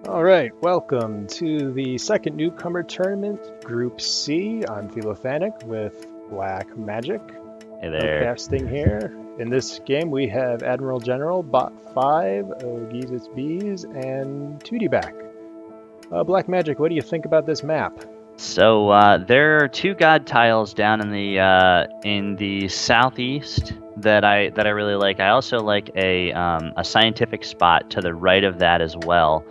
All right, welcome to the second Newcomer tournament, Group C. I'm Philothanic with Black Magic. Hey there. Casting here. In this game, we have Admiral General, Bot 5, Geezus Bees, and 2D back. Black Magic, what do you think about this map? So there are two god tiles down in the southeast that I really like. I also like a scientific spot to the right of that as well.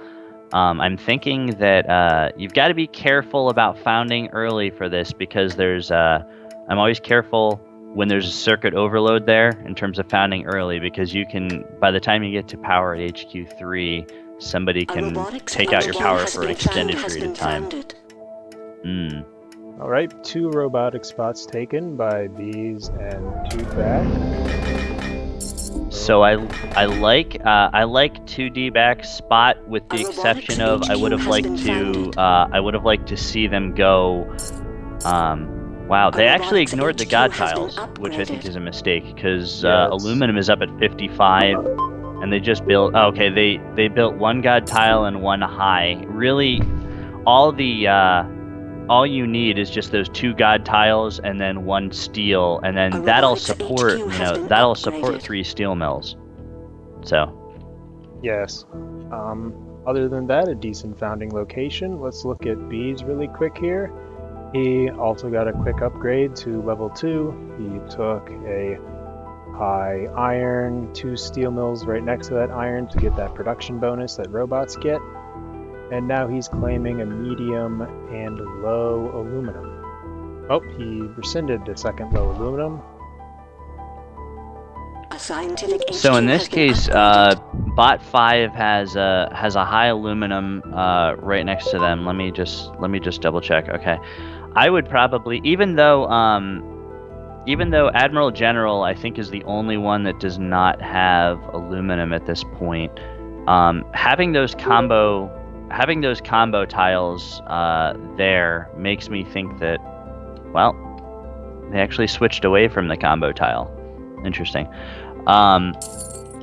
I'm thinking that you've got to be careful about founding early for this because there's I'm always careful when there's a circuit overload there in terms of founding early, because you can, by the time you get to power at HQ3, somebody can take out your power for an extended period of time. All right, 2 robotic spots taken by Bees and 2 back. So I like 2D back spot, with the exception of I would have liked to see them go. Wow, they actually ignored the god tiles, which I think is a mistake, because aluminum is up at 55, and they just built. Oh, okay, they built 1 god tile and 1 high. Really, all you need is just those 2 god tiles and then 1 steel, and then that'll support 3 steel mills. So. Yes. Other than that, a decent founding location. Let's look at Bees really quick here. He also got a quick upgrade to level 2. He took a high iron, 2 steel mills right next to that iron to get that production bonus that robots get. And now he's claiming a medium and low aluminum. Oh, he rescinded the second low aluminum. So in this case, Bot 5 has a high aluminum right next to them. Let me just double check. Okay, I would probably, even though Admiral General I think is the only one that does not have aluminum at this point, having those combo tiles there makes me think that, well, they actually switched away from the combo tile. Interesting.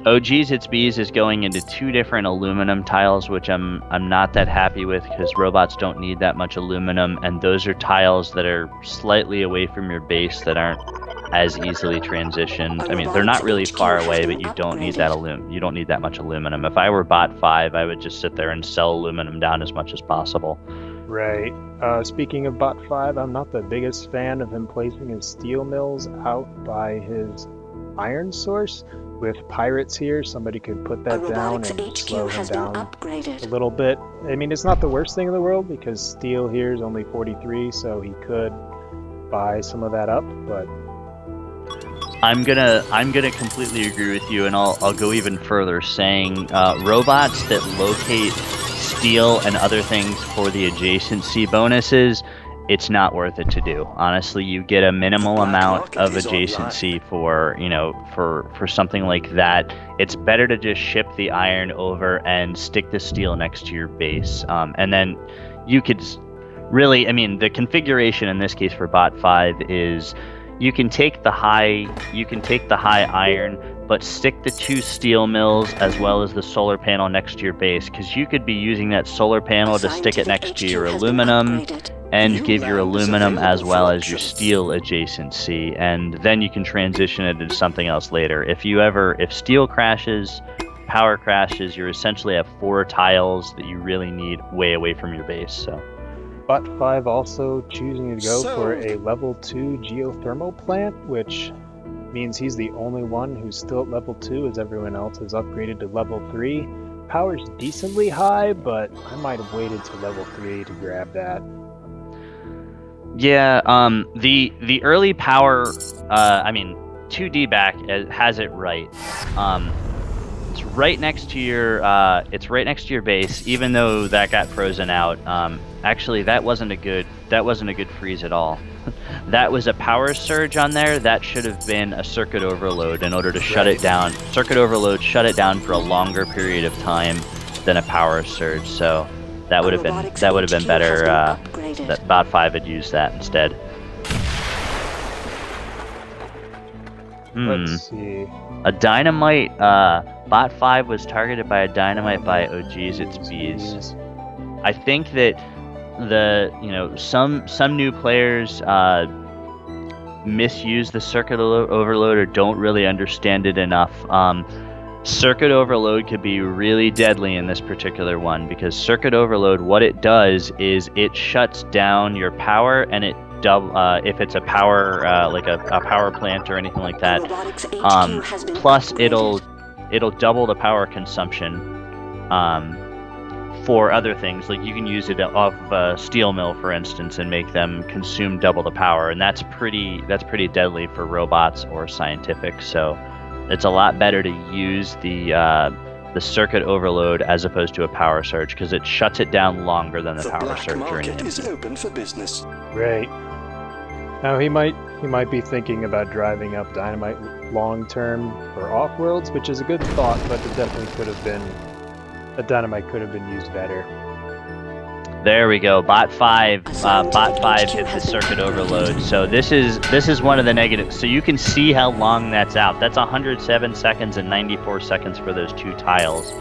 OG's It's Bees is going into 2 different aluminum tiles, which I'm not that happy with, because robots don't need that much aluminum, and those are tiles that are slightly away from your base that aren't as easily transitioned. I mean, they're not really far away, but you don't need that much aluminum. If I were Bot 5, I would just sit there and sell aluminum down as much as possible. Right. Speaking of Bot 5, I'm not the biggest fan of him placing his steel mills out by his iron source. With pirates here, somebody could put that down and slow him down a little bit. I mean, it's not the worst thing in the world, because steel here is only 43, so he could buy some of that up, but I'm gonna completely agree with you, and I'll go even further, saying robots that locate steel and other things for the adjacency bonuses, it's not worth it to do. Honestly, you get a minimal amount of adjacency for something like that. It's better to just ship the iron over and stick the steel next to your base, and then you could really, I mean, the configuration in this case for Bot 5 is you can take the high iron, but stick the 2 steel mills as well as the solar panel next to your base, because you could be using that solar panel to stick it next to your aluminum and give your aluminum as well as your steel adjacency, and then you can transition it into something else later. If steel crashes, power crashes, you essentially have 4 tiles that you really need way away from your base. So. Bot 5 also choosing to go for a level 2 geothermal plant, which means he's the only one who's still at level 2, as everyone else has upgraded to level 3. Power's decently high, but I might have waited to level 3 to grab that. Yeah, the early power, 2D back has it right. It's right next to your base, even though that got frozen out. Actually, that wasn't a good freeze at all. That was a power surge on there. That should have been a circuit overload in order to shut it down. Circuit overload shut it down for a longer period of time than a power surge. So that would have been better. That Bot 5 had used that instead. Let's see. A dynamite, bot 5 was targeted by a dynamite by, oh geez, it's bees. I think that some new players misuse the circuit overload or don't really understand it enough. Circuit overload could be really deadly in this particular one, because circuit overload, what it does is it shuts down your power, and it if it's a power like a power plant or anything like that. Plus it'll double the power consumption for other things. Like you can use it off of a steel mill, for instance, and make them consume double the power, and that's pretty deadly for robots or scientific. So it's a lot better to use the circuit overload as opposed to a power surge, because it shuts it down longer than the power surge during the is open for business. Right. Now he might be thinking about driving up dynamite long term for Offworlds, which is a good thought, but it definitely could have been a dynamite could have been used better. There we go. Bot 5 hit the circuit overload. So this is one of the negatives. So you can see how long that's out. That's 107 seconds and 94 seconds for those 2 tiles.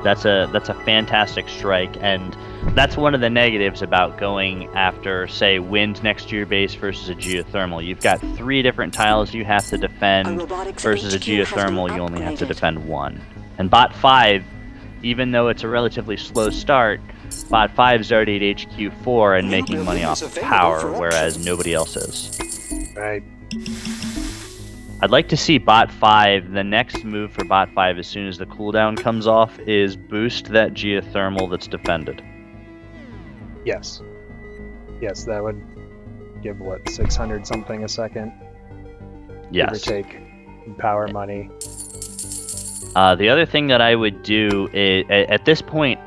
That's a fantastic strike, and that's one of the negatives about going after, say, wind next to your base versus a geothermal. You've got 3 different tiles you have to defend versus a geothermal you only have to defend 1. And bot 5, even though it's a relatively slow start, bot 5's already at HQ4 and making money off of power, whereas nobody else is. Right. I'd like to see bot 5, the next move for bot 5 as soon as the cooldown comes off, is boost that geothermal that's defended. Yes. Yes, that would give, what, 600 something a second? Yes. Give or take in power money. The other thing that I would do is, at this point,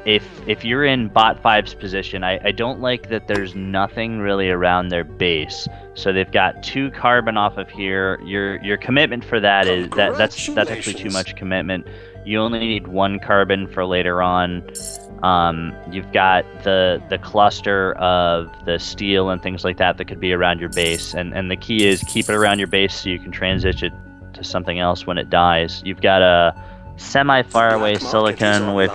if you're in bot 5's position, I don't like that there's nothing really around their base. So they've got 2 carbon off of here. Your commitment for that is that's actually too much commitment. You only need 1 carbon for later on. You've got the cluster of the steel and things like that could be around your base, and the key is keep it around your base so you can transition to something else when it dies. You've got a semi-faraway silicon, which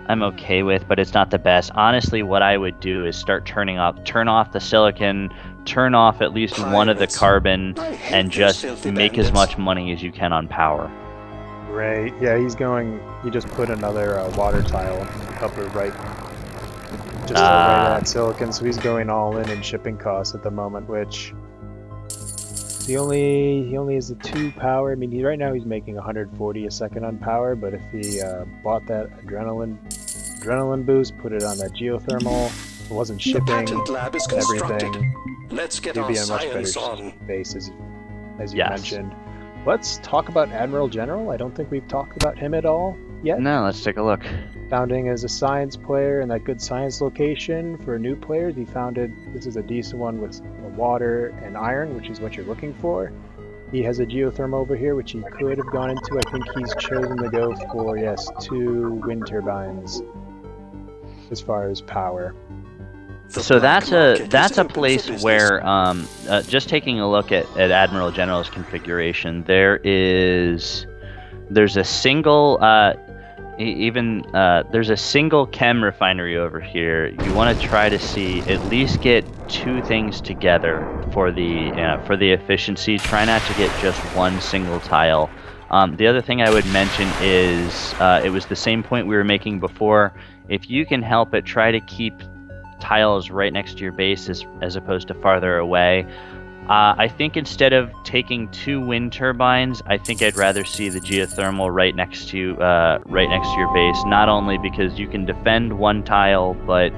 I'm okay with, but it's not the best. Honestly, what I would do is turn off the silicon, turn off at least one of the carbon, and just make as much money as you can on power. Right. Yeah, he just put another water tile up right, just right at silicon, so he's going all in shipping costs at the moment, which he only has the 2 power. I mean, right now he's making 140 a second on power, but if he bought that adrenaline boost, put it on that geothermal, it wasn't shipping everything, Let's get he'd be our in a much better science on. base, as you Yes. mentioned. Let's talk about Admiral General. I don't think we've talked about him at all yet. No, let's take a look. Founding as a science player in that good science location for new players, he founded, this is a decent one with water and iron, which is what you're looking for. He has a geothermal over here, which he could have gone into. I think he's chosen to go for, yes, 2 wind turbines as far as power. So that's a place where, just taking a look at Admiral General's configuration, there's a single there's a single chem refinery over here. You want to try to see at least get 2 things together for the efficiency. Try not to get just 1 single tile. The other thing I would mention is it was the same point we were making before. If you can help it, try to keep tiles right next to your base as opposed to farther away. I think instead of taking 2 wind turbines, I think I'd rather see the geothermal right next to your base. Not only because you can defend 1 tile, but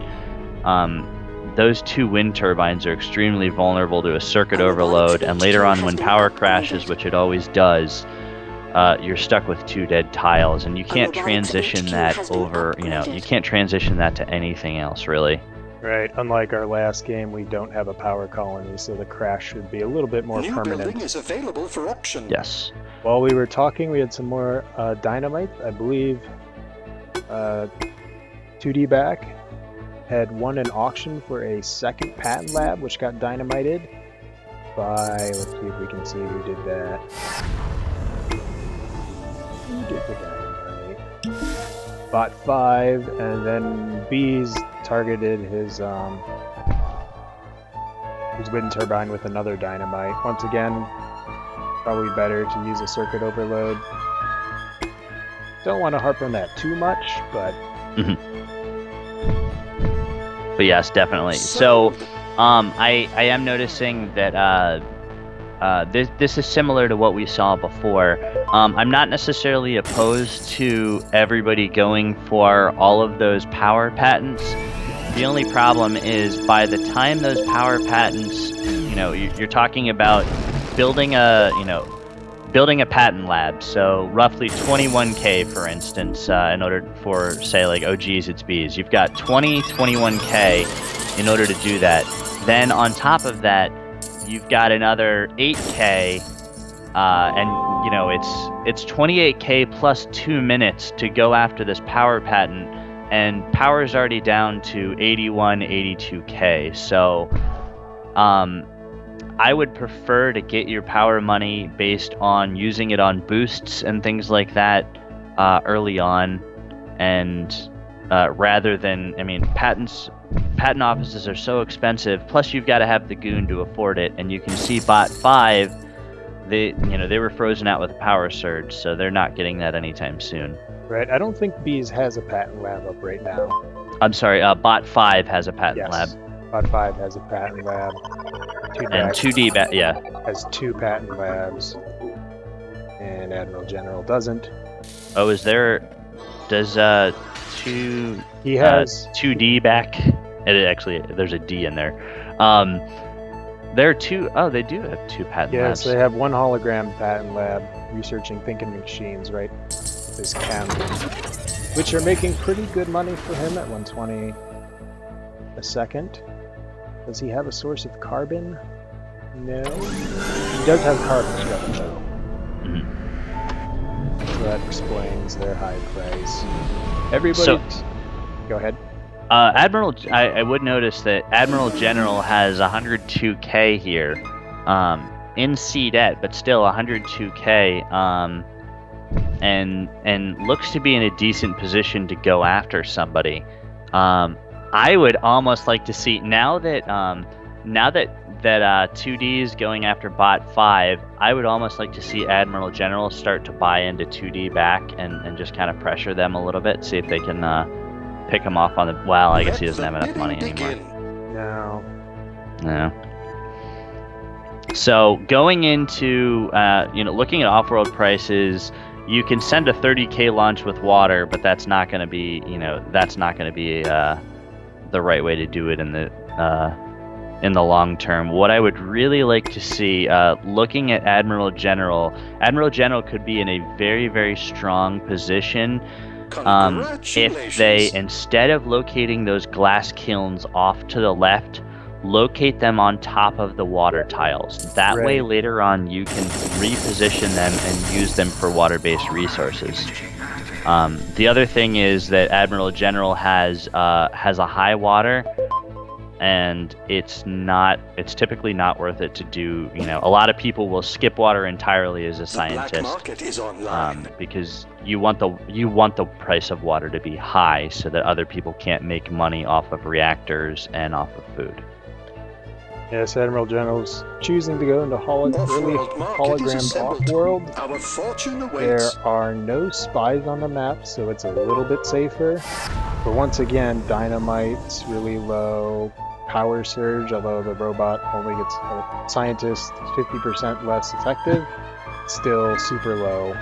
those 2 wind turbines are extremely vulnerable to a circuit overload. And later on, when power crashes, which it always does, you're stuck with 2 dead tiles, and you can't transition that over. You can't transition that to anything else, really. Right, unlike our last game, we don't have a power colony, so the crash should be a little bit more New permanent. building is available for auction. Yes. While we were talking, we had some more dynamite. I believe 2D back had won an auction for a second patent lab, which got dynamited. by, let's see if we can see who did that. Who did the dynamite? Bot 5, and then Bees targeted his wind turbine with another dynamite. Once again, probably better to use a circuit overload. Don't want to harp on that too much, but... But yes, definitely. So, I am noticing that this is similar to what we saw before. I'm not necessarily opposed to everybody going for all of those power patents. The only problem is by the time those power patents, you're talking about building a patent lab. So roughly 21K, for instance, in order for, say, like, oh geez, it's bees. You've got 21K in order to do that. Then on top of that, you've got another 8K, and it's 28K plus 2 minutes to go after this power patent, and power's already down to 81, 82K. So, I would prefer to get your power money based on using it on boosts and things like that early on, and rather than, patent offices are so expensive. Plus, you've got to have the goon to afford it, and you can see Bot 5. They were frozen out with a power surge, so they're not getting that anytime soon. Right, I don't think Bees has a patent lab up right now. I'm sorry, Bot 5 has a patent lab. Bot 5 has a patent lab. And 2D, has 2 patent labs, and Admiral General doesn't. Oh, does 2... He has 2D back? Actually, there's a D in there. There are 2... Oh, they do have 2 patent labs. Yes, they have 1 hologram patent lab researching thinking machines, right? This Cam, which are making pretty good money for him at 120 a second. Does he have a source of carbon? No. He does have carbon scrubbing, though. So that explains their high price. Everybody... Go ahead. Admiral... I would notice that Admiral General has 102K here. In CDET, but still 102K. And looks to be in a decent position to go after somebody. I would almost like to see, now that 2D is going after Bot 5, I would almost like to see Admiral General start to buy into 2D back and just kind of pressure them a little bit, see if they can pick him off on the... Well, I guess he doesn't have enough money anymore. No. So going into, looking at Offworld prices, you can send a 30K launch with water, but that's not going to be, the right way to do it in the long term. What I would really like to see, looking at Admiral General could be in a very, very strong position if they, instead of locating those glass kilns off to the left, locate them on top of the water tiles. That way, later on, you can reposition them and use them for water-based resources. The other thing is that Admiral General has a high water, and it's typically not worth it to do. A lot of people will skip water entirely as a scientist, because you want the price of water to be high so that other people can't make money off of reactors and off of food. Yes, Admiral General's choosing to go into early hologram Offworld. There are no spies on the map, so it's a little bit safer. But once again, dynamite's really low, power surge, although the robot only gets a scientist 50% less effective, still super low.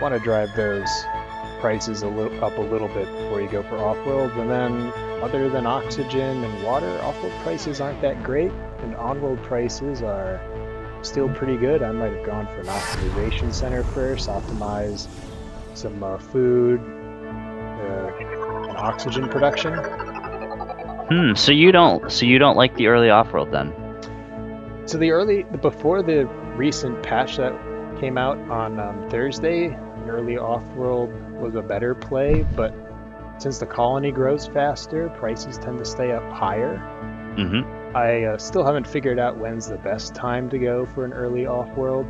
Want to drive those prices up a little bit before you go for Offworld, and then other than oxygen and water, Offworld prices aren't that great, and onworld prices are still pretty good. I might have gone for an optimization center first, optimize some food and oxygen production. So you don't like the early Offworld then? So before the recent patch that came out on Thursday, an early Offworld was a better play, but since the colony grows faster, prices tend to stay up higher. I still haven't figured out when's the best time to go for an early off-world,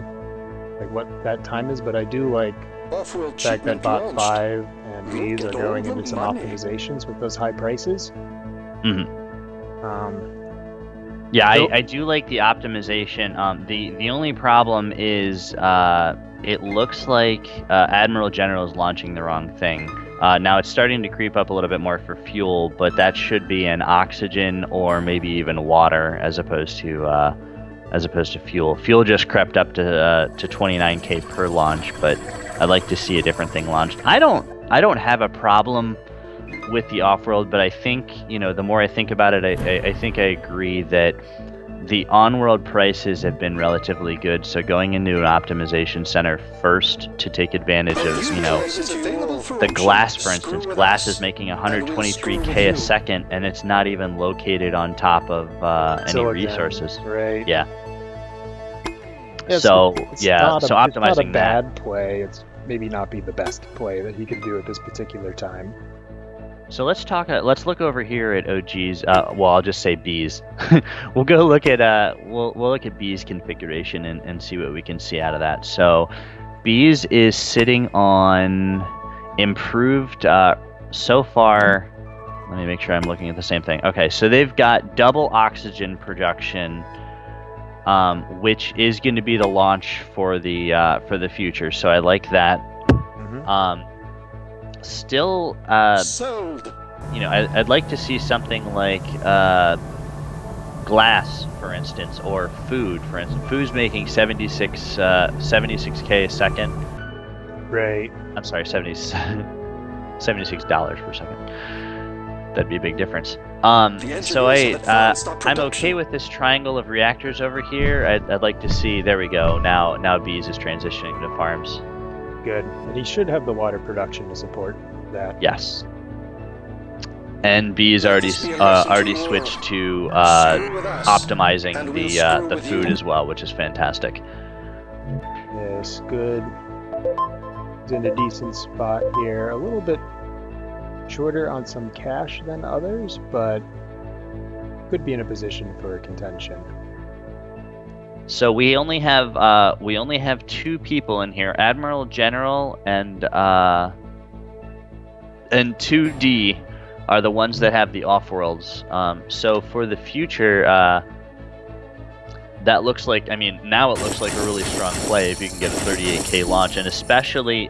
like what that time is, but I do like Offworld the fact that shipment Bot launched. 5 and Look Bees are at all going the into some money. optimizations with those high prices. Yeah, Nope. I do like the optimization. The only problem is it looks like Admiral General is launching the wrong thing. Now it's starting to creep up a little bit more for fuel, but that should be an oxygen or maybe even water as opposed to fuel. Fuel just crept up to 29K per launch, but I'd like to see a different thing launched. I don't have a problem with the off-world, but I think, the more I think about it, I think I agree that the on-world prices have been relatively good, so going into an optimization center first to take advantage of, the glass, for instance. Glass is making 123K a second, and it's not even located on top of any Silicon, resources. Right. Yeah. It's So not optimizing it's not a that. bad play. It's maybe not be the best play that he could do at this particular time. So let's look over here at OG's. Well, I'll just say B's. We'll go look at we'll look at B's configuration and see what we can see out of that. So B's is sitting on improved so far. Let me make sure I'm looking at the same thing. Okay, so they've got double oxygen production, which is going to be the launch for the future. So I like that. Still, Sold. I'd like to see something like glass, for instance, or food, for instance. Food's making 76K a second. Right. I'm sorry, $76 per second. That'd be a big difference. So I'm okay with this triangle of reactors over here. I'd like to see. There we go. Now Bees is transitioning to farms. Good. And he should have the water production to support that. Yes. And Bees already switched to optimizing the food as well, which is fantastic. Yes, good. He's in a decent spot here. A little bit shorter on some cash than others, but could be in a position for contention. So we only have two people in here: Admiral General and 2D are the ones that have the off-worlds. So for the future, that looks like. Now it looks like a really strong play if you can get a 38K launch, and especially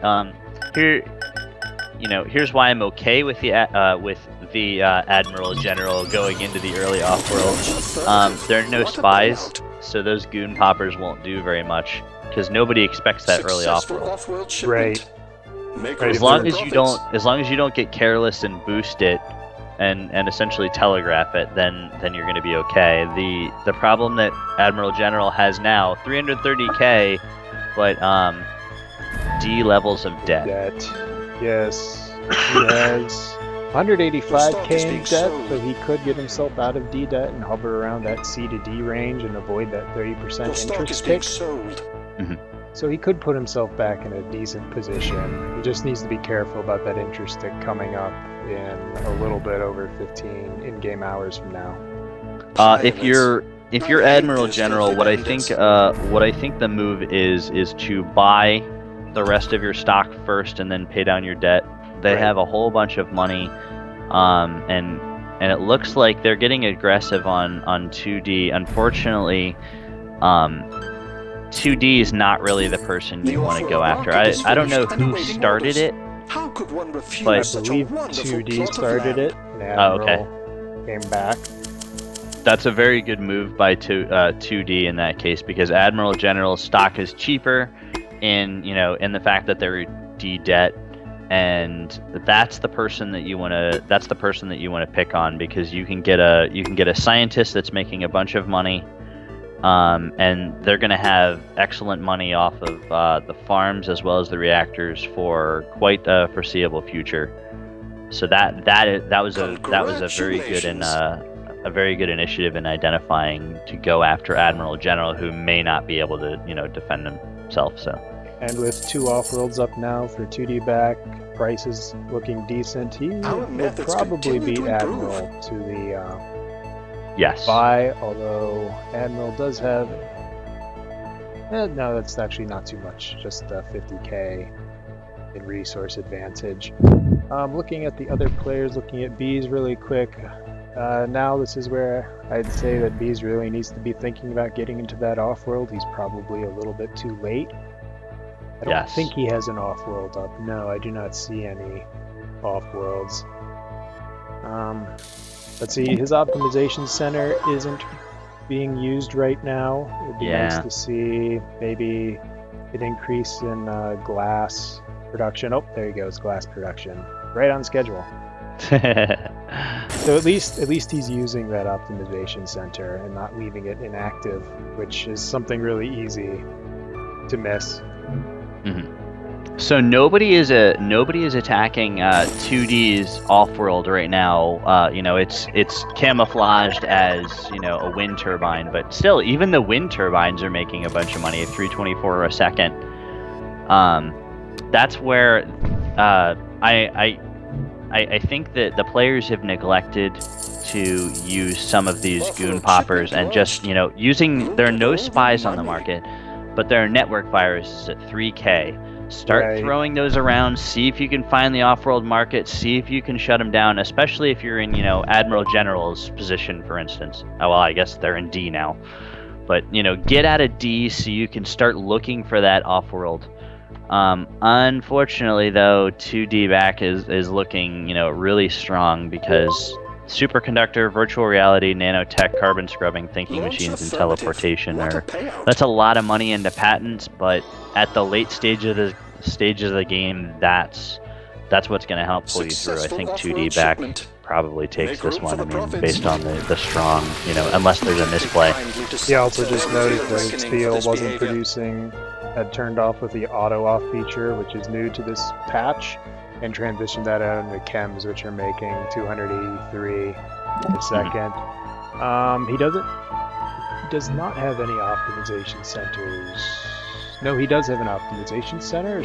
here. Here's why I'm okay with the Admiral General going into the early off-world. There are no spies. So those goon poppers won't do very much because nobody expects that early off-world. Right. As long as you don't get careless and boost it, and essentially telegraph it, then you're going to be okay. The problem that Admiral General has now, 330K, but D levels of debt. Yes, he has 185K in debt, so he could get himself out of D debt and hover around that C to D range and avoid that 30% interest tick. So he could put himself back in a decent position. He just needs to be careful about that interest tick coming up in a little bit over 15 in-game hours from now. If you're Admiral General, what I think the move is to buy the rest of your stock first and then pay down your debt. They have a whole bunch of money, and it looks like they're getting aggressive on 2D. Unfortunately, 2D is not really the person you want to go after. I don't know who started it, How could one refuse but I such a believe wonderful 2D plot of started land? it, and Admiral came back. That's a very good move by 2D in that case, because Admiral General's stock is cheaper in the fact that they're D debt, and that's the person that you want to pick on, because you can get a scientist that's making a bunch of money, and they're going to have excellent money off of the farms as well as the reactors for quite a foreseeable future. So that was a very good and a very good initiative in identifying to go after Admiral General, who may not be able to defend himself. So. And with 2 off-worlds up now for 2D back, prices looking decent, he will probably beat Admiral to Yes. buy, although Admiral does have... no, that's actually not too much, just 50k in resource advantage. Looking at the other players, looking at Bees really quick, now this is where I'd say that Bees really needs to be thinking about getting into that off-world. He's probably a little bit too late. I don't think he has an off-world up. No, I do not see any off-worlds. Let's see, his optimization center isn't being used right now. It'd be nice to see maybe an increase in glass production. Oh, there he goes, glass production. Right on schedule. So at least he's using that optimization center and not leaving it inactive, which is something really easy to miss. So nobody is attacking 2D's off-world right now. You know, it's camouflaged as, you know, a wind turbine, but still, even the wind turbines are making a bunch of money at 324 a second. That's where I think that the players have neglected to use some of these goon poppers and just, you know, there are no spies on the market, but there are network viruses at 3K. Start throwing those around, see if you can find the off-world market, see if you can shut them down, especially if you're in, you know, Admiral General's position, for instance. Oh, well, I guess they're in D now. But, you know, get out of D so you can start looking for that off-world. Unfortunately, though, 2D back is looking, you know, really strong because superconductor, virtual reality, nanotech, carbon scrubbing, thinking machines, and teleportation that's a lot of money into patents, but at the late stages of the game, that's what's going to help pull you through. I think 2D back probably takes this one. I mean, based on the strong, you know, unless there's a misplay. Yeah, also just noticed that its steel wasn't producing, had turned off with the auto off feature, which is new to this patch, and transitioned that out into chems, which are making 283 a second. He does not have any optimization centers. No, he does have an optimization center,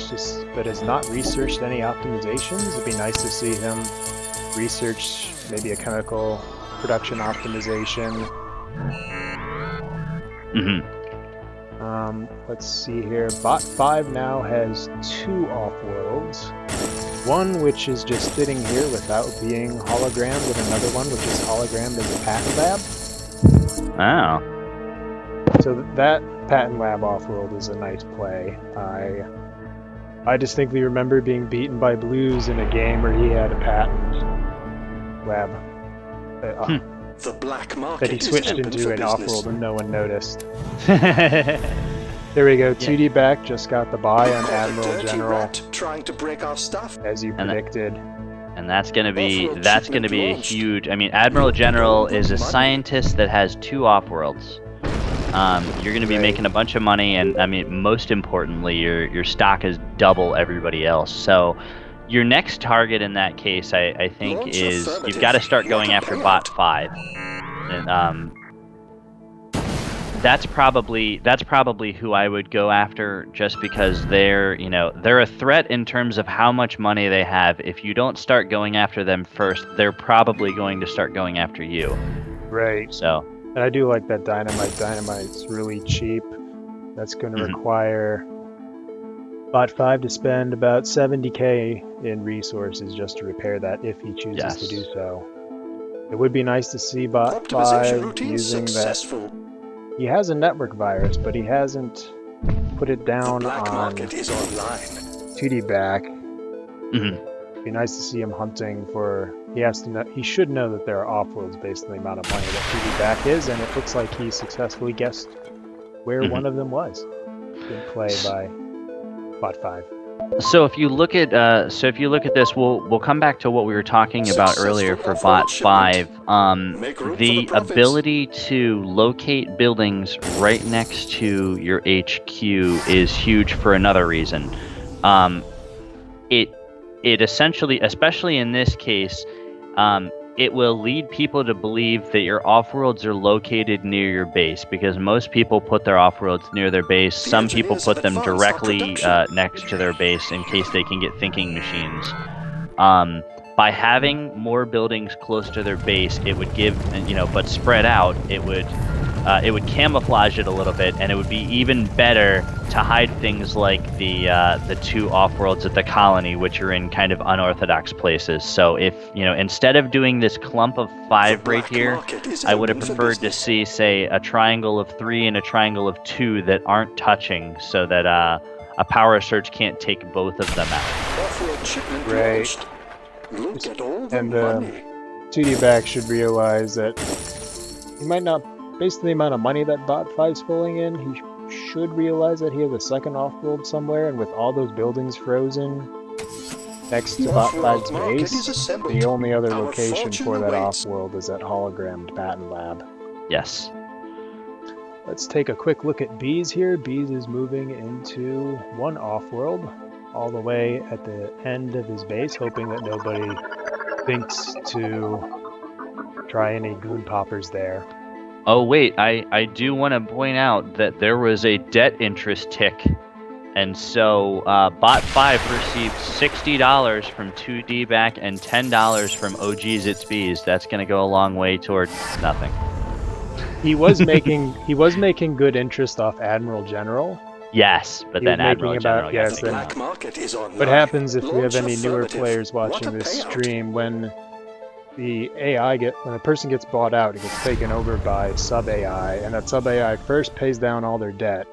but has not researched any optimizations. It'd be nice to see him research maybe a chemical production optimization. Let's see here. Bot 5 now has 2 off-worlds. One which is just sitting here without being hologrammed, and another one which is hologrammed as a patent lab. Oh. So that patent lab off-world is a nice play. I distinctly remember being beaten by Blues in a game where he had a patent lab the black market that he switched into an off-world and no one noticed. There we go. 2D back just got the buy on Admiral General, trying to break our stuff, as you predicted. And that's gonna be a huge. I mean, Admiral General is a scientist that has 2 off-worlds. You're gonna be making a bunch of money, and I mean, most importantly, your stock is double everybody else. So your next target in that case, I think, is you've got to start going after Bot 5. And that's probably who I would go after, just because they're a threat in terms of how much money they have. If you don't start going after them first, they're probably going to start going after you. Right. So. And I do like that dynamite. Dynamite's really cheap. That's going to require Bot 5 to spend about 70k in resources just to repair that, if he chooses to do so. It would be nice to see Bot 5 using that. He has a network virus, but he hasn't put it down on 2D back. It'd be nice to see him hunting for. He should know that there are off-worlds based on the amount of money that 2D back is, and it looks like he successfully guessed where one of them was. Good play by Bot 5. So if you look at this, we'll come back to what we were talking about earlier for Bot 5. The ability to locate buildings right next to your HQ is huge for another reason. It essentially, especially in this case, it will lead people to believe that your off-worlds are located near your base, because most people put their off-worlds near their base. Some people put them directly next to their base in case they can get thinking machines. Bot by having more buildings close to their base, it would give, but spread out, it would camouflage it a little bit, and it would be even better to hide things like the 2 off-worlds at the colony, which are in kind of unorthodox places. So if, instead of doing this clump of 5 right here, I would have preferred to see, say, a triangle of 3 and a triangle of 2 that aren't touching, so that a power surge can't take both of them out. Offworld shipment Right. launched. Look at all the And money. 2D back should realize that he might not, based on the amount of money that Bot 5's pulling in, he should realize that he has a second off-world somewhere, and with all those buildings frozen next to Bot 5's base, the only other location for that off-world is that hologrammed Batten Lab. Yes. Let's take a quick look at Bees here. Bees is moving into one off-world, all the way at the end of his base, hoping that nobody thinks to try any goon poppers there. Oh wait, I do want to point out that there was a debt interest tick, and so Bot 5 received $60 from 2D back and $10 from OG's It's Bees. That's going to go a long way toward nothing. He was making good interest off Admiral General. Yes, but He then was Admiral making General about- gets yes, The then- black market is online. What happens if we have Launch any newer affirmative. players watching What a this payout. stream? When the when a person gets bought out, it gets taken over by sub AI, and that sub AI first pays down all their debt,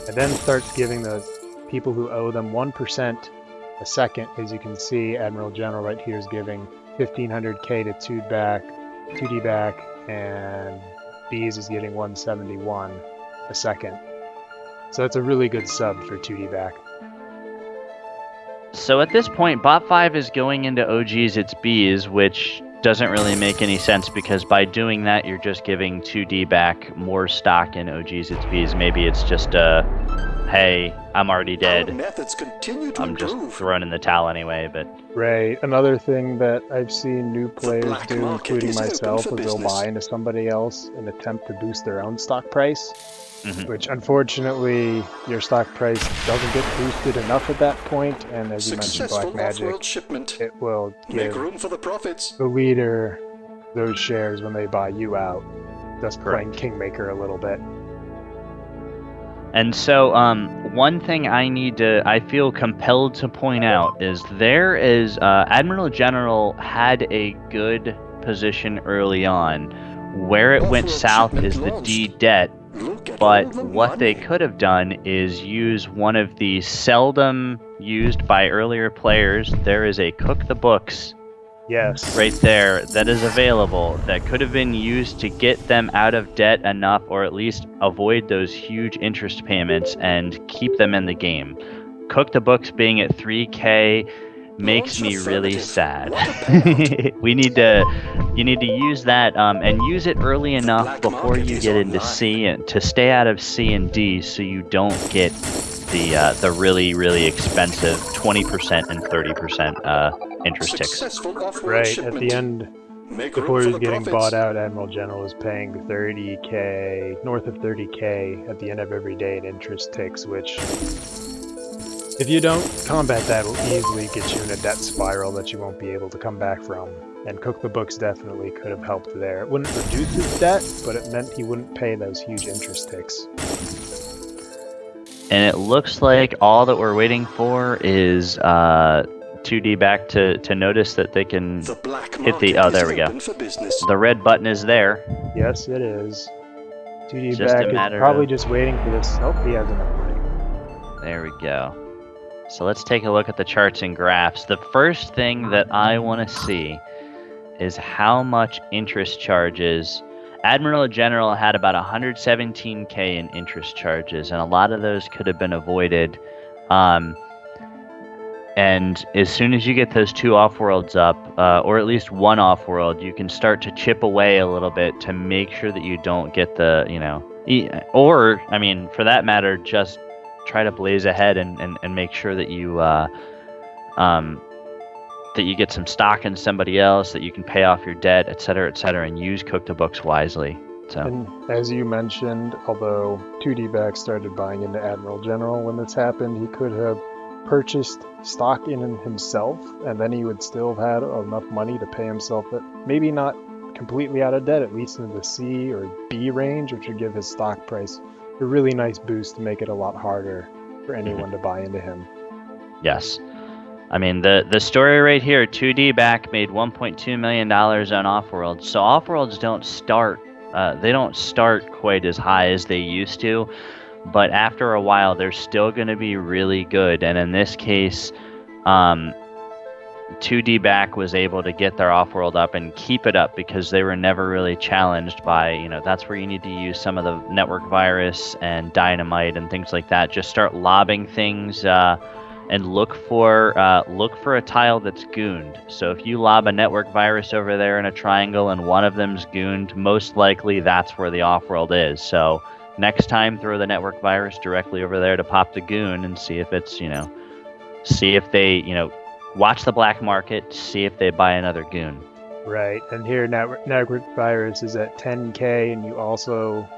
and then starts giving the people who owe them 1% a second. As you can see, Admiral General right here is giving 1500k to 2D back, and Bees is getting 171 a second. So it's a really good sub for 2D back. So at this point, Bot 5 is going into OG's It's Bees, which doesn't really make any sense, because by doing that, you're just giving 2D back more stock in OG's It's Bees. Maybe it's just hey, I'm already Our dead. methods continue to I'm just improve. throwing in the towel anyway, but Right. Another thing that I've seen new players black do, market including is open myself, for is they'll business. buy into somebody else and attempt to boost their own stock price, Mhm. which unfortunately your stock price doesn't get boosted enough at that point, and as you mentioned, Successful Black Magic, off-world shipment. it will Make give room for the profits. the leader those shares when they buy you out, just playing Kingmaker a little bit. And so, one thing I feel compelled to point out is Admiral General had a good position early on. Where it went Offworld south shipment is the launched. D debt, Look at but all the what they money. could have done is use one of the seldom used by earlier players. There is a Cook the Books Yes. right there that is available that could have been used to get them out of debt enough, or at least avoid those huge interest payments and keep them in the game. Cook the Books being at 3K makes Launch me really affirmative. sad. What a payout. You need to use that and use it early enough black before market you is get into online. C, and to stay out of C and D, so you don't get the really, really expensive 20% and 30% interest ticks. Successful off-world Right. shipment. At the end, Make before room he for was the getting profits. bought out, Admiral General was paying 30k, north of 30k at the end of every day in interest ticks, which, if you don't combat that, will easily get you in a debt spiral that you won't be able to come back from. And Cook the Books definitely could have helped there. It wouldn't reduce his debt, but it meant he wouldn't pay those huge interest ticks. And it looks like all that we're waiting for is 2D back to notice that they can The black hit the. market Oh, is there we go. open for business. The red button is there. Yes, it is. 2D Just a back is matter probably of- just waiting for this. Oh, he has enough money. There we go. So let's take a look at the charts and graphs. The first thing that I want to see is how much interest charges. Admiral General had about 117k in interest charges, and a lot of those could have been avoided. And as soon as you get those 2 off-worlds up, or at least 1 off-world, you can start to chip away a little bit to make sure that you don't get the, or, I mean, for that matter, just try to blaze ahead and make sure that you get some stock in somebody else, that you can pay off your debt, et cetera, and use Cook the Books wisely. So. And as you mentioned, although 2D back started buying into Admiral General when this happened, he could have purchased stock in himself, and then he would still have had enough money to pay himself, maybe not completely out of debt, at least in the C or B range, which would give his stock price a really nice boost to make it a lot harder for anyone to buy into him. Yes. I mean, the story right here, 2D back made $1.2 million on Offworld. So Offworlds don't start quite as high as they used to, but after a while, they're still going to be really good. And in this case, 2D back was able to get their Offworld up and keep it up because they were never really challenged by, that's where you need to use some of the network virus and dynamite and things like that. Just start lobbing things and look for a tile that's gooned. So if you lob a network virus over there in a triangle and one of them's gooned, most likely that's where the Offworld is. So next time, throw the network virus directly over there to pop the goon and see if it's, see if they, watch the black market, see if they buy another goon. Right, and here network virus is at 10k, and you also,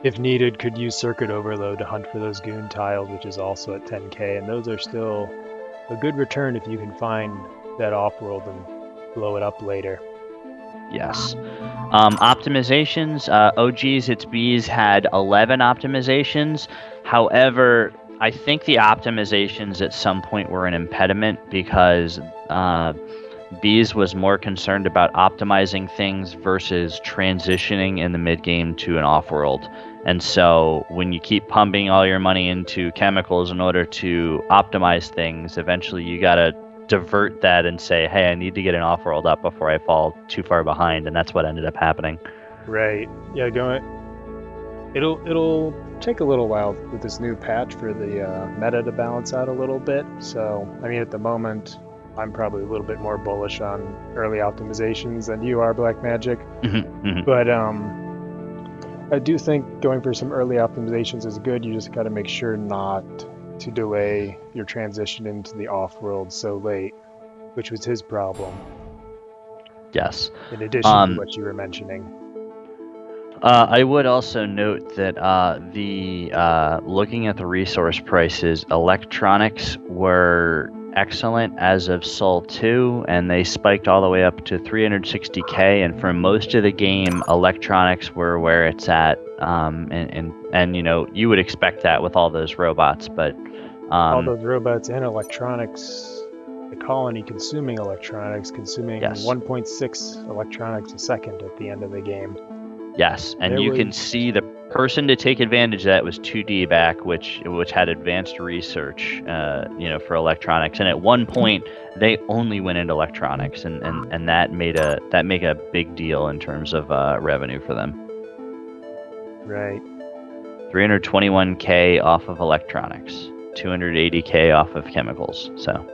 if needed, could use circuit overload to hunt for those goon tiles, which is also at 10k, and those are still a good return if you can find that Offworld and blow it up later. Yes. Optimizations, OGs, its Bs had 11 optimizations. However, I think the optimizations at some point were an impediment because Bs was more concerned about optimizing things versus transitioning in the mid-game to an Offworld. And so when you keep pumping all your money into chemicals in order to optimize things, eventually you got to divert that and say, hey, I need to get an Offworld up before I fall too far behind. And that's what ended up happening. Right. Yeah, it'll take a little while with this new patch for the meta to balance out a little bit. So, I mean, at the moment, I'm probably a little bit more bullish on early optimizations than you are, Black Magic. But I do think going for some early optimizations is good. You just got to make sure not to delay your transition into the Offworld so late, which was his problem. Yes. In addition to what you were mentioning. I would also note that looking at the resource prices, electronics were excellent as of Sol 2, and they spiked all the way up to 360k. And for most of the game, electronics were where it's at. And you would expect that with all those robots, but all those robots and electronics, the colony consuming 1.6 electronics a second at the end of the game. Yes, and you can see the person to take advantage of that was 2D back, which had advanced research, for electronics. And at one point, they only went into electronics, and that made a big deal in terms of revenue for them. Right. 321k off of electronics, 280k off of chemicals. So.